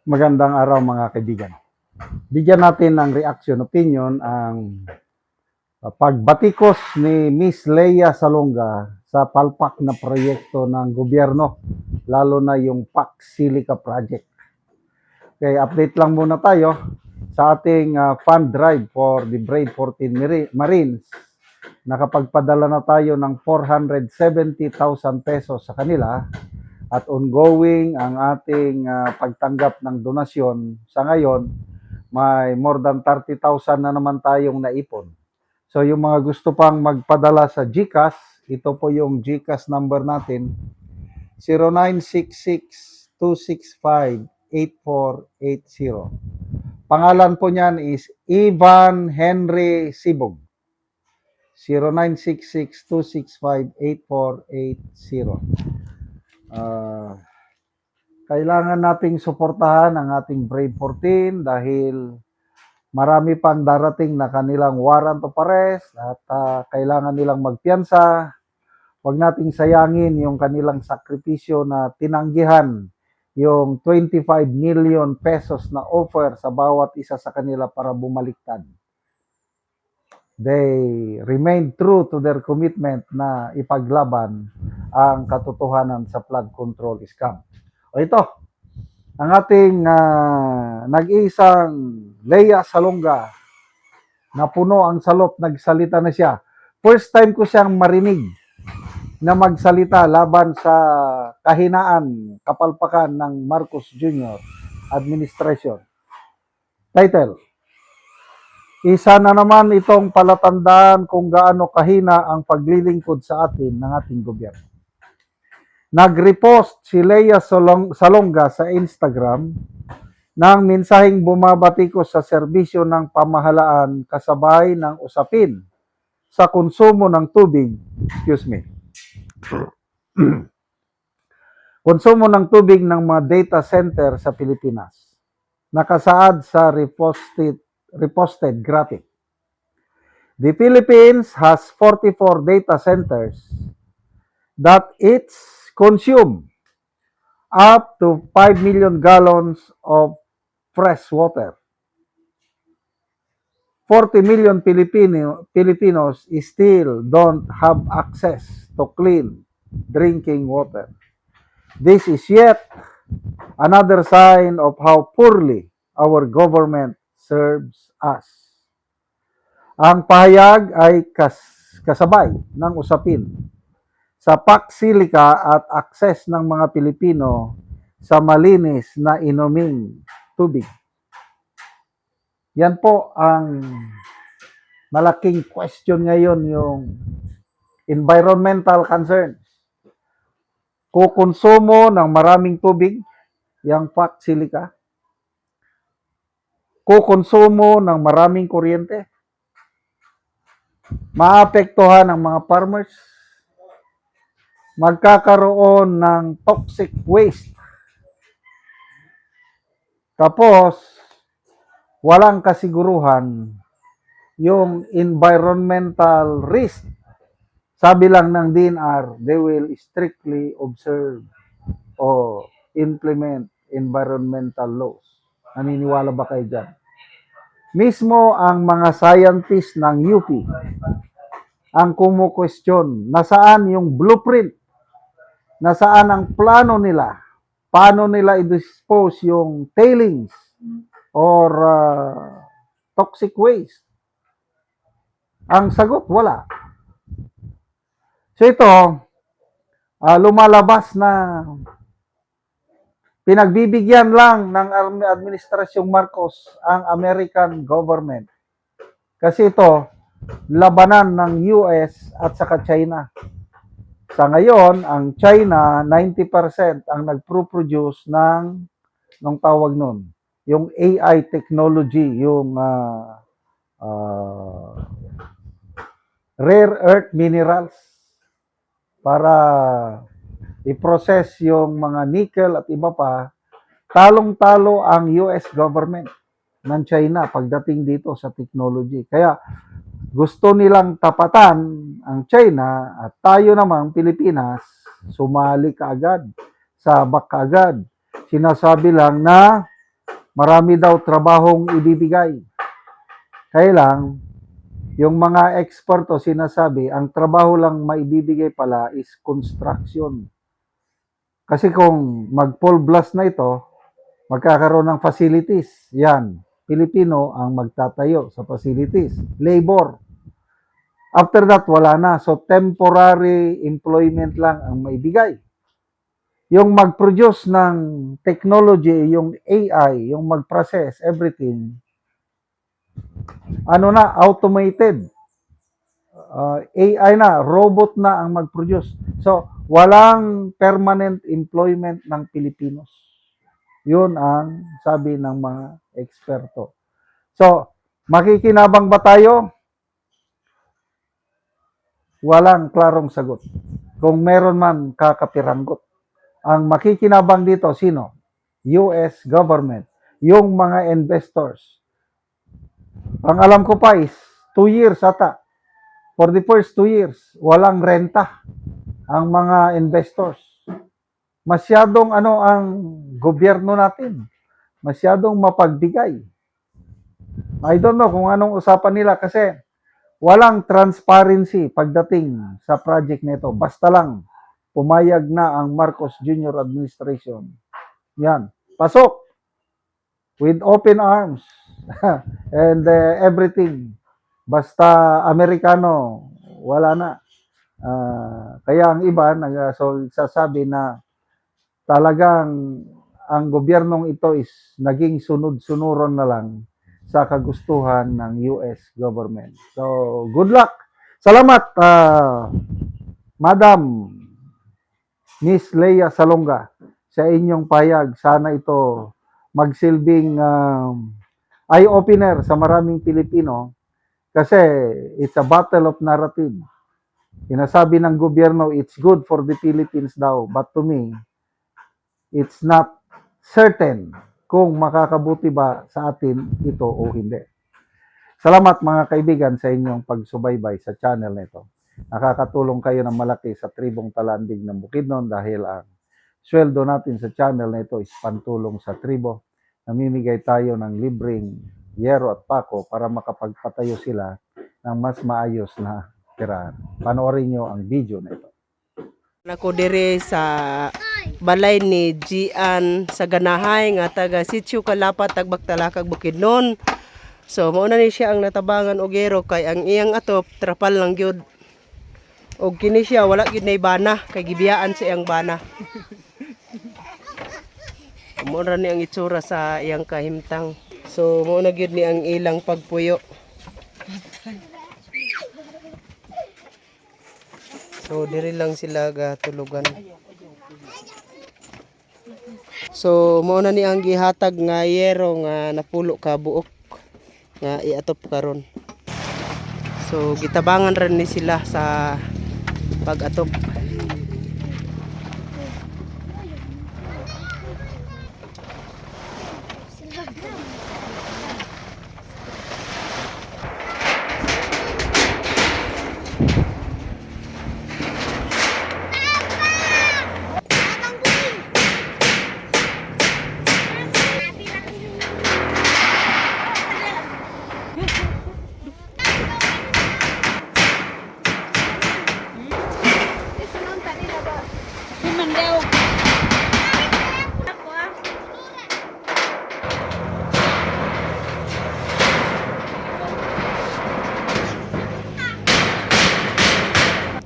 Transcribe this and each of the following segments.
Magandang araw mga kaibigan. Bigyan natin ng reaction opinion ang pagbatikos ni Miss Leia Salonga sa palpak na proyekto ng gobyerno, lalo na yung PAC Silica Project. Okay, update lang muna tayo sa ating fund drive for the Brave 14 Marines. Nakapagpadala na tayo ng 470,000 pesos sa kanila. At ongoing ang ating pagtanggap ng donasyon. Sa ngayon, may more than 30,000 na naman tayong naipon. So yung mga gusto pang magpadala sa GCash, ito po yung GCash number natin, 0966-265-8480. Pangalan po niyan is Ivan Henry Sibog. 0966-265-8480. Kailangan nating suportahan ang ating Brave 14 dahil marami pang darating na kanilang warrant of arrest at kailangan nilang magpiyansa. Huwag nating sayangin yung kanilang sakripisyo na tinanggihan yung 25 million pesos na offer sa bawat isa sa kanila para bumaliktad. They remain true to their commitment na ipaglaban ang katotohanan sa flood control scam. O ito, ang ating nag-iisang Leia Salonga na puno ang salot, nagsalita na siya. First time ko siyang marinig na magsalita laban sa kahinaan, kapalpakan ng Marcos Jr. administration. Title, isa na naman itong palatandaan kung gaano kahina ang paglilingkod sa atin ng ating gobyerno. Nag-repost si Leia Salonga sa Instagram ng mensaheng bumabatikos sa serbisyo ng pamahalaan kasabay ng usapin sa konsumo ng tubig. Konsumo ng tubig ng mga data center sa Pilipinas. Nakasaad sa reposted graphic. The Philippines has 44 data centers that each consume up to 5 million gallons of fresh water. 40 million Filipinos still don't have access to clean drinking water. This is yet another sign of how poorly our government serves us. Ang pahayag ay kasabay ng usapin sa PAC Silica at akses ng mga Pilipino sa malinis na inuming tubig. Yan po ang malaking question ngayon, yung environmental concerns. Kukonsumo ng maraming tubig, yung PAC Silica. Kukonsumo ng maraming kuryente. Maapektuhan ang mga farmers. Magkakaroon ng toxic waste. Tapos, walang kasiguruhan yung environmental risk. Sabi lang ng DNR, they will strictly observe o implement environmental laws. Naniniwala ba kayo dyan? Mismo ang mga scientists ng UP ang kumu-question, nasaan yung blueprint? Nasaan ang plano nila? Paano nila i-dispose yung tailings or toxic waste? Ang sagot, wala. So ito, lumalabas na pinagbibigyan lang ng Administrasyong Marcos ang American government. Kasi ito, labanan ng US at saka China. Sa ngayon, ang China, 90% ang nagpro-produce ng tawag nun, yung AI technology, yung rare earth minerals para i-process yung mga nickel at iba pa. Talong-talo ang US government ng China pagdating dito sa technology. Kaya gusto nilang tapatan ang China at tayo namang Pilipinas, sumali kaagad, sabak kaagad. Sinasabi lang na marami daw trabahong ibibigay. Kaya lang, yung mga eksperto sinasabi, ang trabaho lang maibibigay pala is construction. Kasi kung mag-full blast na ito, magkakaroon ng facilities. Yan, Pilipino ang magtatayo sa facilities. Labor. After that, wala na. So, temporary employment lang ang maibigay. Yung mag-produce ng technology, yung AI, yung mag-process, everything, ano na, automated. AI na, robot na ang mag-produce. So, walang permanent employment ng Pilipinos. Yun ang sabi ng mga eksperto. So, makikinabang ba tayo? Walang klarong sagot. Kung meron man, kakapiranggot. Ang makikinabang dito, sino? US government. Yung mga investors. Ang alam ko pa is, 2 years ata. For the first 2 years, walang renta ang mga investors. Masyadong ang gobyerno natin. Masyadong mapagbigay. I don't know kung anong usapan nila kasi walang transparency pagdating sa project nito. Basta lang, pumayag na ang Marcos Jr. administration. Yan. Pasok. With open arms. And everything. Basta Amerikano, wala na. Kaya ang iba sasabi na talagang ang gobyernong ito is naging sunod-sunuron na lang sa kagustuhan ng US government. So, good luck. Salamat, Madam Miss Leia Salonga, sa inyong payag. Sana ito magsilbing eye-opener sa maraming Pilipino kasi it's a battle of narrative. Sinasabi ng gobyerno, it's good for the Philippines daw. But to me, it's not certain kung makakabuti ba sa atin ito o hindi. Salamat mga kaibigan sa inyong pagsubaybay sa channel nito. Nakakatulong kayo ng malaki sa tribong Talandig ng Bukidnon dahil ang sweldo natin sa channel nito is pantulong sa tribo. Namimigay tayo ng libreng yero at pako para makapagpatayo sila ng mas maayos na tirahan. Panoorin nyo ang video na ito. Ako dire sa balay ni Gian sa Ganahay nga taga Sitio Kalapat Tagbagtalakag Bukidnon. So mao na ni siya ang natabangan og yero kay ang iyang atop trapal lang gyud. Og kini siya wala gyud nay bana kay gibiyaan sa iyang bana. Mao ra ni ang itsura sa iyang kahimtang. So mao na gyud ni ang ilang pagpuyo. So diri lang sila gatulugan. So mao na ni ang gihatag nga yero nga napulo ka buok nga iatop karon. So gitabangan rin ni sila sa pag-atop.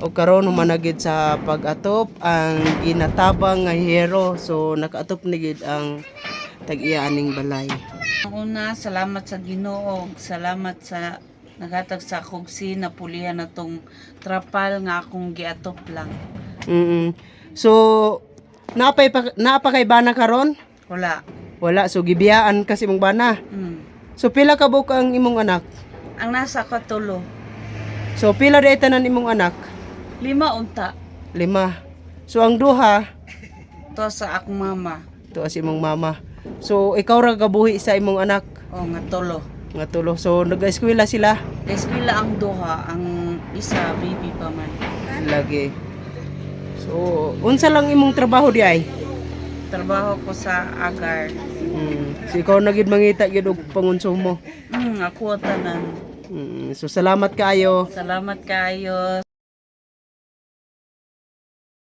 O karon humanagid sa pag-atop ang ginatabang nga hero. So nakaatop ni gid ang tag-iya aning balay. Una, salamat sa Ginoo, salamat sa naghatag sa kugsi na pulihan na tong trapal nga akong giatop lang. So naapay kay bana karon? Wala. Wala, so gibiyaan kasi mong bana. So pila ka buok ang imong anak? Ang nasa katulo, So pila day tanan imong anak? 5 unta. 5. So ang duha To sa akong mama. to as imong mama. So ikaw ra gabuhi sa imong anak O nga tulo. nga tulo. So nag-eskwela sila Eskwela ang duha, ang isa baby pa man. lagi. So unsa lang imong trabaho di ay? trabaho ko sa agar. So ikaw na gid mangita gid og pangonsumo. Ako tanan. So salamat kayo. Salamat kayo.